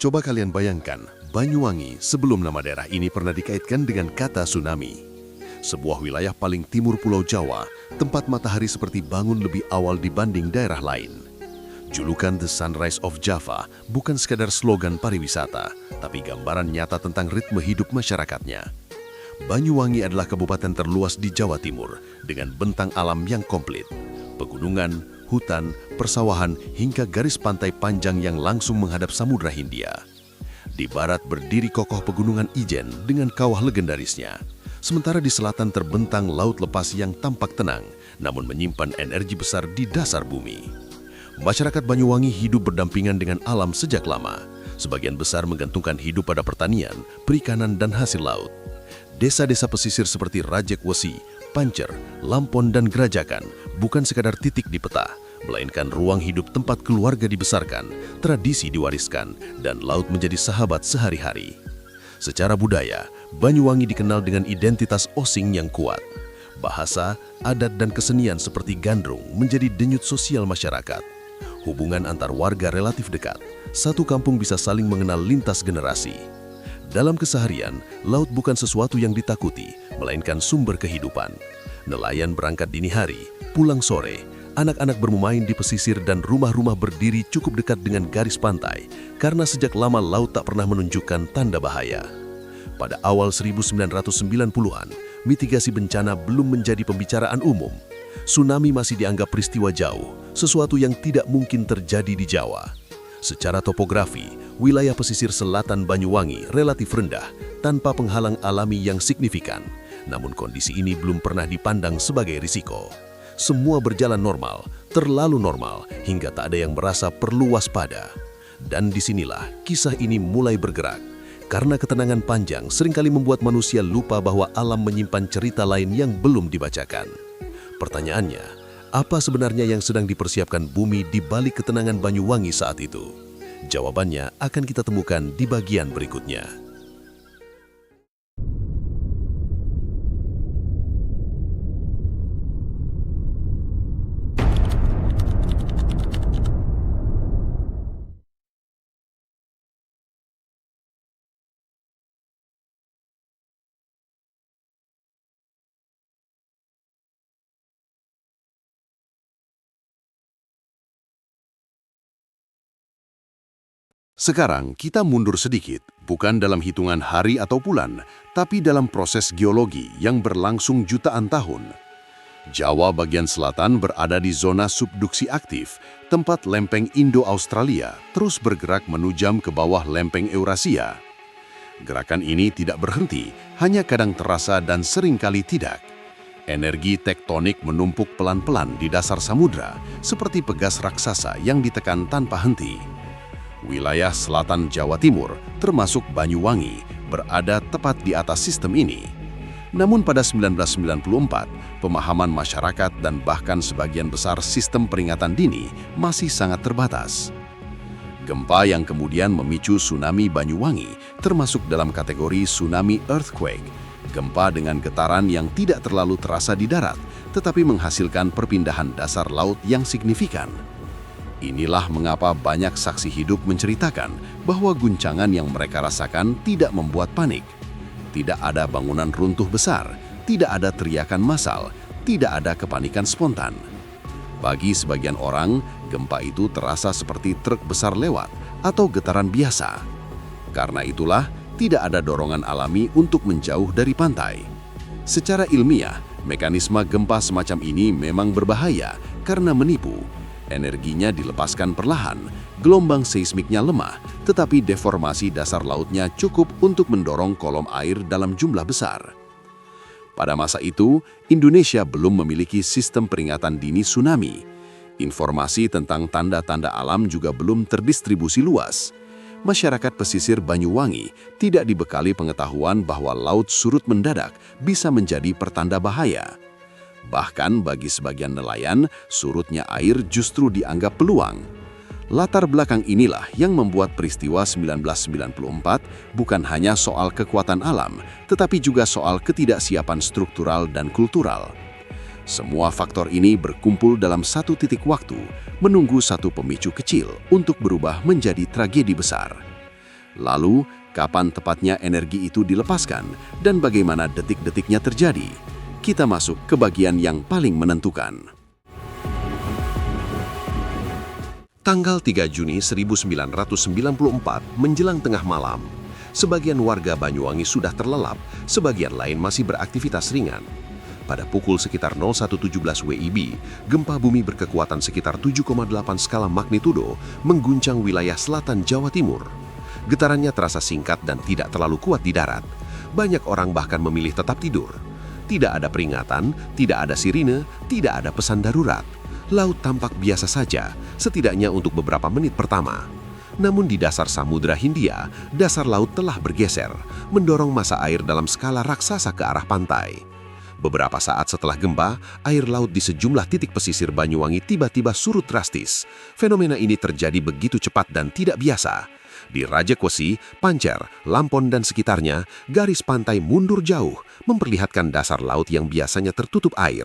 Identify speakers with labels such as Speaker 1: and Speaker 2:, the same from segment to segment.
Speaker 1: Coba kalian bayangkan, Banyuwangi sebelum nama daerah ini pernah dikaitkan dengan kata tsunami. Sebuah wilayah paling timur Pulau Jawa, tempat matahari seperti bangun lebih awal dibanding daerah lain. Julukan The Sunrise of Java bukan sekadar slogan pariwisata, tapi gambaran nyata tentang ritme hidup masyarakatnya. Banyuwangi adalah kabupaten terluas di Jawa Timur dengan bentang alam yang komplit. Pegunungan, hutan, persawahan, hingga garis pantai panjang yang langsung menghadap Samudra Hindia. Di barat berdiri kokoh pegunungan Ijen dengan kawah legendarisnya. Sementara di selatan terbentang laut lepas yang tampak tenang, namun menyimpan energi besar di dasar bumi. Masyarakat Banyuwangi hidup berdampingan dengan alam sejak lama. Sebagian besar menggantungkan hidup pada pertanian, perikanan, dan hasil laut. Desa-desa pesisir seperti Rajek Wesi, Pancer, Lampon, dan Gerajakan bukan sekadar titik di peta, melainkan ruang hidup tempat keluarga dibesarkan, tradisi diwariskan, dan laut menjadi sahabat sehari-hari. Secara budaya, Banyuwangi dikenal dengan identitas Osing yang kuat. Bahasa, adat, dan kesenian seperti gandrung menjadi denyut sosial masyarakat. Hubungan antar warga relatif dekat, satu kampung bisa saling mengenal lintas generasi. Dalam keseharian, laut bukan sesuatu yang ditakuti, melainkan sumber kehidupan. Nelayan berangkat dini hari, pulang sore, anak-anak bermain di pesisir dan rumah-rumah berdiri cukup dekat dengan garis pantai, karena sejak lama laut tak pernah menunjukkan tanda bahaya. Pada awal 1990-an, mitigasi bencana belum menjadi pembicaraan umum. Tsunami masih dianggap peristiwa jauh, sesuatu yang tidak mungkin terjadi di Jawa. Secara topografi, wilayah pesisir selatan Banyuwangi relatif rendah, tanpa penghalang alami yang signifikan. Namun kondisi ini belum pernah dipandang sebagai risiko. Semua berjalan normal, terlalu normal, hingga tak ada yang merasa perlu waspada. Dan disinilah kisah ini mulai bergerak. Karena ketenangan panjang seringkali membuat manusia lupa bahwa alam menyimpan cerita lain yang belum dibacakan. Pertanyaannya, apa sebenarnya yang sedang dipersiapkan bumi di balik ketenangan Banyuwangi saat itu? Jawabannya akan kita temukan di bagian berikutnya. Sekarang kita mundur sedikit, bukan dalam hitungan hari atau bulan, tapi dalam proses geologi yang berlangsung jutaan tahun. Jawa bagian selatan berada di zona subduksi aktif, tempat lempeng Indo-Australia terus bergerak menujam ke bawah lempeng Eurasia. Gerakan ini tidak berhenti, hanya kadang terasa dan seringkali tidak. Energi tektonik menumpuk pelan-pelan di dasar samudra, seperti pegas raksasa yang ditekan tanpa henti. Wilayah selatan Jawa Timur, termasuk Banyuwangi, berada tepat di atas sistem ini. Namun pada 1994, pemahaman masyarakat dan bahkan sebagian besar sistem peringatan dini masih sangat terbatas. Gempa yang kemudian memicu tsunami Banyuwangi termasuk dalam kategori tsunami earthquake, gempa dengan getaran yang tidak terlalu terasa di darat, tetapi menghasilkan perpindahan dasar laut yang signifikan. Inilah mengapa banyak saksi hidup menceritakan bahwa guncangan yang mereka rasakan tidak membuat panik. Tidak ada bangunan runtuh besar, tidak ada teriakan massal, tidak ada kepanikan spontan. Bagi sebagian orang, gempa itu terasa seperti truk besar lewat atau getaran biasa. Karena itulah, tidak ada dorongan alami untuk menjauh dari pantai. Secara ilmiah, mekanisme gempa semacam ini memang berbahaya karena menipu. Energinya dilepaskan perlahan, gelombang seismiknya lemah, tetapi deformasi dasar lautnya cukup untuk mendorong kolom air dalam jumlah besar. Pada masa itu, Indonesia belum memiliki sistem peringatan dini tsunami. Informasi tentang tanda-tanda alam juga belum terdistribusi luas. Masyarakat pesisir Banyuwangi tidak dibekali pengetahuan bahwa laut surut mendadak bisa menjadi pertanda bahaya. Bahkan bagi sebagian nelayan, surutnya air justru dianggap peluang. Latar belakang inilah yang membuat peristiwa 1994 bukan hanya soal kekuatan alam, tetapi juga soal ketidaksiapan struktural dan kultural. Semua faktor ini berkumpul dalam satu titik waktu, menunggu satu pemicu kecil untuk berubah menjadi tragedi besar. Lalu, kapan tepatnya energi itu dilepaskan dan bagaimana detik-detiknya terjadi? Kita masuk ke bagian yang paling menentukan. Tanggal 3 Juni 1994 menjelang tengah malam. Sebagian warga Banyuwangi sudah terlelap, sebagian lain masih beraktivitas ringan. Pada pukul sekitar 01.17 WIB, gempa bumi berkekuatan sekitar 7,8 skala magnitudo mengguncang wilayah selatan Jawa Timur. Getarannya terasa singkat dan tidak terlalu kuat di darat. Banyak orang bahkan memilih tetap tidur. Tidak ada peringatan, tidak ada sirine, tidak ada pesan darurat. Laut tampak biasa saja, setidaknya untuk beberapa menit pertama. Namun di dasar Samudra Hindia, dasar laut telah bergeser, mendorong massa air dalam skala raksasa ke arah pantai. Beberapa saat setelah gempa, air laut di sejumlah titik pesisir Banyuwangi tiba-tiba surut drastis. Fenomena ini terjadi begitu cepat dan tidak biasa. Di Rajakwesi, Pancer, Lampon dan sekitarnya, garis pantai mundur jauh, memperlihatkan dasar laut yang biasanya tertutup air.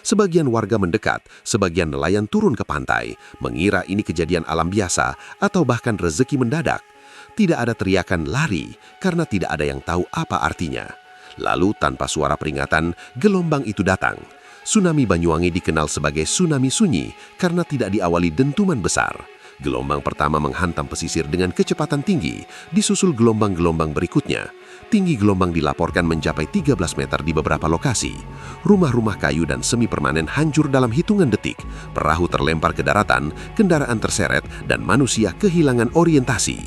Speaker 1: Sebagian warga mendekat, sebagian nelayan turun ke pantai, mengira ini kejadian alam biasa atau bahkan rezeki mendadak. Tidak ada teriakan lari karena tidak ada yang tahu apa artinya. Lalu tanpa suara peringatan, gelombang itu datang. Tsunami Banyuwangi dikenal sebagai tsunami sunyi karena tidak diawali dentuman besar. Gelombang pertama menghantam pesisir dengan kecepatan tinggi, disusul gelombang-gelombang berikutnya. Tinggi gelombang dilaporkan mencapai 13 meter di beberapa lokasi. Rumah-rumah kayu dan semi permanen hancur dalam hitungan detik. Perahu terlempar ke daratan, kendaraan terseret, dan manusia kehilangan orientasi.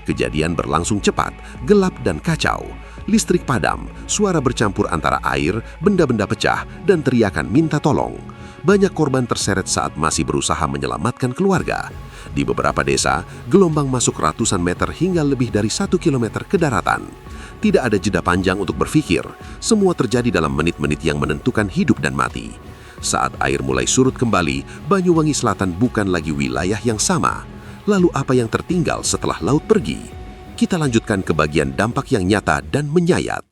Speaker 1: Kejadian berlangsung cepat, gelap dan kacau. Listrik padam, suara bercampur antara air, benda-benda pecah, dan teriakan minta tolong. Banyak korban terseret saat masih berusaha menyelamatkan keluarga. Di beberapa desa, gelombang masuk ratusan meter hingga lebih dari 1 kilometer ke daratan. Tidak ada jeda panjang untuk berpikir, semua terjadi dalam menit-menit yang menentukan hidup dan mati. Saat air mulai surut kembali, Banyuwangi Selatan bukan lagi wilayah yang sama. Lalu apa yang tertinggal setelah laut pergi? Kita lanjutkan ke bagian dampak yang nyata dan menyayat.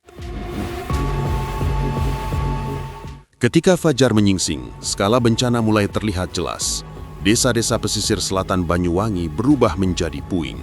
Speaker 1: Ketika fajar menyingsing, skala bencana mulai terlihat jelas. Desa-desa pesisir selatan Banyuwangi berubah menjadi puing.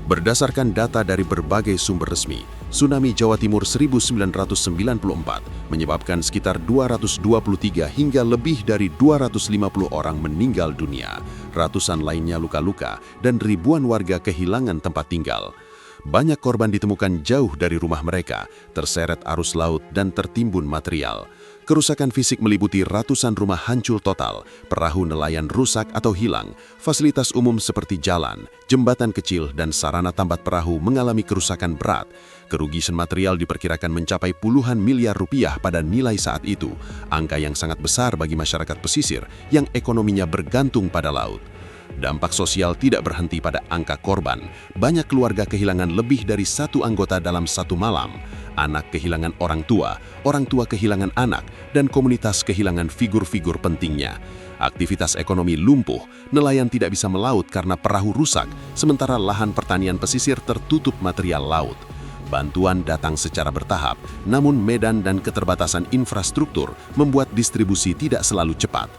Speaker 1: Berdasarkan data dari berbagai sumber resmi, tsunami Jawa Timur 1994 menyebabkan sekitar 223 hingga lebih dari 250 orang meninggal dunia, ratusan lainnya luka-luka, dan ribuan warga kehilangan tempat tinggal. Banyak korban ditemukan jauh dari rumah mereka, terseret arus laut dan tertimbun material. Kerusakan fisik meliputi ratusan rumah hancur total, perahu nelayan rusak atau hilang, fasilitas umum seperti jalan, jembatan kecil, dan sarana tambat perahu mengalami kerusakan berat. Kerugian material diperkirakan mencapai puluhan miliar rupiah pada nilai saat itu, angka yang sangat besar bagi masyarakat pesisir yang ekonominya bergantung pada laut. Dampak sosial tidak berhenti pada angka korban. Banyak keluarga kehilangan lebih dari satu anggota dalam satu malam. Anak kehilangan orang tua kehilangan anak, dan komunitas kehilangan figur-figur pentingnya. Aktivitas ekonomi lumpuh, nelayan tidak bisa melaut karena perahu rusak, sementara lahan pertanian pesisir tertutup material laut. Bantuan datang secara bertahap, namun medan dan keterbatasan infrastruktur membuat distribusi tidak selalu cepat.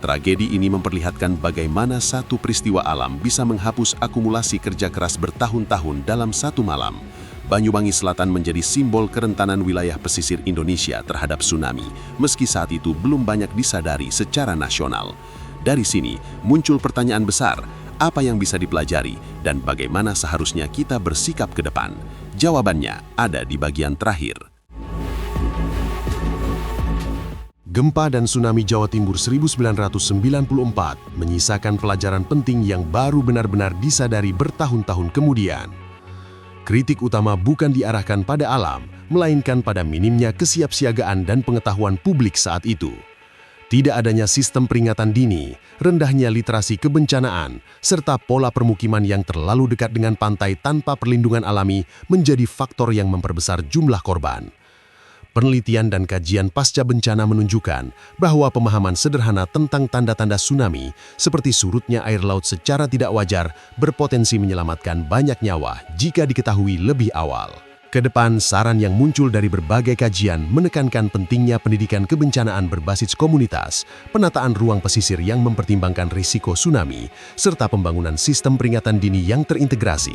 Speaker 1: Tragedi ini memperlihatkan bagaimana satu peristiwa alam bisa menghapus akumulasi kerja keras bertahun-tahun dalam satu malam. Banyuwangi Selatan menjadi simbol kerentanan wilayah pesisir Indonesia terhadap tsunami, meski saat itu belum banyak disadari secara nasional. Dari sini muncul pertanyaan besar, apa yang bisa dipelajari dan bagaimana seharusnya kita bersikap ke depan? Jawabannya ada di bagian terakhir. Gempa dan tsunami Jawa Timur 1994 menyisakan pelajaran penting yang baru benar-benar disadari bertahun-tahun kemudian. Kritik utama bukan diarahkan pada alam, melainkan pada minimnya kesiapsiagaan dan pengetahuan publik saat itu. Tidak adanya sistem peringatan dini, rendahnya literasi kebencanaan, serta pola permukiman yang terlalu dekat dengan pantai tanpa perlindungan alami menjadi faktor yang memperbesar jumlah korban. Penelitian dan kajian pasca bencana menunjukkan bahwa pemahaman sederhana tentang tanda-tanda tsunami, seperti surutnya air laut secara tidak wajar, berpotensi menyelamatkan banyak nyawa jika diketahui lebih awal. Kedepan, saran yang muncul dari berbagai kajian menekankan pentingnya pendidikan kebencanaan berbasis komunitas, penataan ruang pesisir yang mempertimbangkan risiko tsunami, serta pembangunan sistem peringatan dini yang terintegrasi.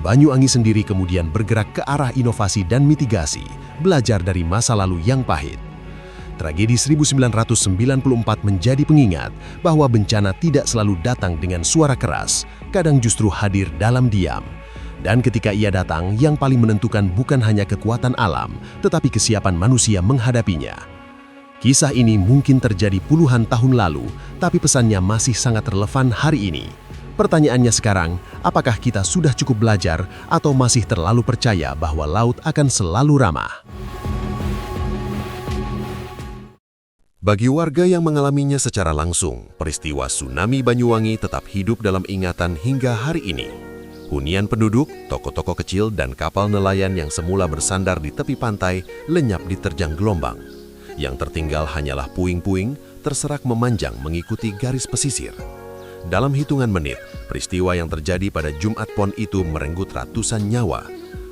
Speaker 1: Banyuwangi sendiri kemudian bergerak ke arah inovasi dan mitigasi, belajar dari masa lalu yang pahit. Tragedi 1994 menjadi pengingat bahwa bencana tidak selalu datang dengan suara keras, kadang justru hadir dalam diam. Dan ketika ia datang, yang paling menentukan bukan hanya kekuatan alam, tetapi kesiapan manusia menghadapinya. Kisah ini mungkin terjadi puluhan tahun lalu, tapi pesannya masih sangat relevan hari ini. Pertanyaannya sekarang, apakah kita sudah cukup belajar atau masih terlalu percaya bahwa laut akan selalu ramah? Bagi warga yang mengalaminya secara langsung, peristiwa tsunami Banyuwangi tetap hidup dalam ingatan hingga hari ini. Hunian penduduk, toko-toko kecil, dan kapal nelayan yang semula bersandar di tepi pantai lenyap diterjang gelombang. Yang tertinggal hanyalah puing-puing terserak memanjang mengikuti garis pesisir. Dalam hitungan menit, peristiwa yang terjadi pada Jumat Pon itu merenggut ratusan nyawa.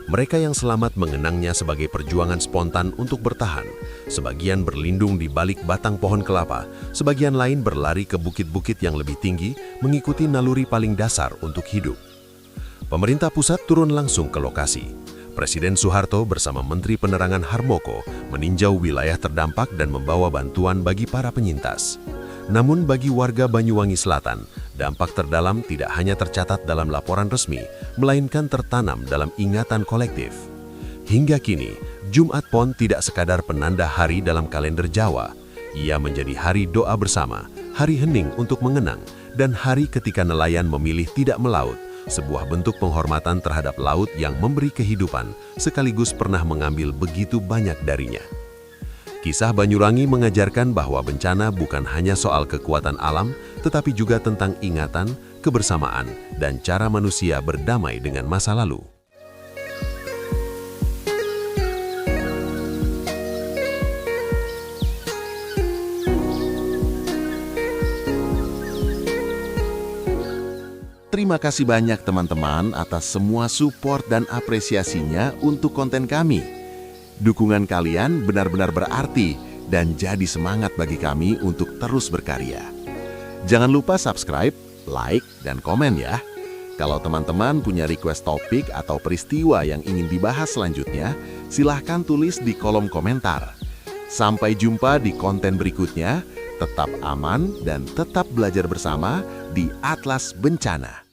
Speaker 1: Mereka yang selamat mengenangnya sebagai perjuangan spontan untuk bertahan. Sebagian berlindung di balik batang pohon kelapa, sebagian lain berlari ke bukit-bukit yang lebih tinggi mengikuti naluri paling dasar untuk hidup. Pemerintah pusat turun langsung ke lokasi. Presiden Soeharto bersama Menteri Penerangan Harmoko meninjau wilayah terdampak dan membawa bantuan bagi para penyintas. Namun bagi warga Banyuwangi Selatan, dampak terdalam tidak hanya tercatat dalam laporan resmi, melainkan tertanam dalam ingatan kolektif. Hingga kini, Jumat Pon tidak sekadar penanda hari dalam kalender Jawa. Ia menjadi hari doa bersama, hari hening untuk mengenang, dan hari ketika nelayan memilih tidak melaut, sebuah bentuk penghormatan terhadap laut yang memberi kehidupan, sekaligus pernah mengambil begitu banyak darinya. Kisah Banyuwangi mengajarkan bahwa bencana bukan hanya soal kekuatan alam, tetapi juga tentang ingatan, kebersamaan, dan cara manusia berdamai dengan masa lalu. Terima kasih banyak teman-teman atas semua support dan apresiasinya untuk konten kami. Dukungan kalian benar-benar berarti dan jadi semangat bagi kami untuk terus berkarya. Jangan lupa subscribe, like, dan komen ya. Kalau teman-teman punya request topik atau peristiwa yang ingin dibahas selanjutnya, silahkan tulis di kolom komentar. Sampai jumpa di konten berikutnya, tetap aman dan tetap belajar bersama di Atlas Bencana.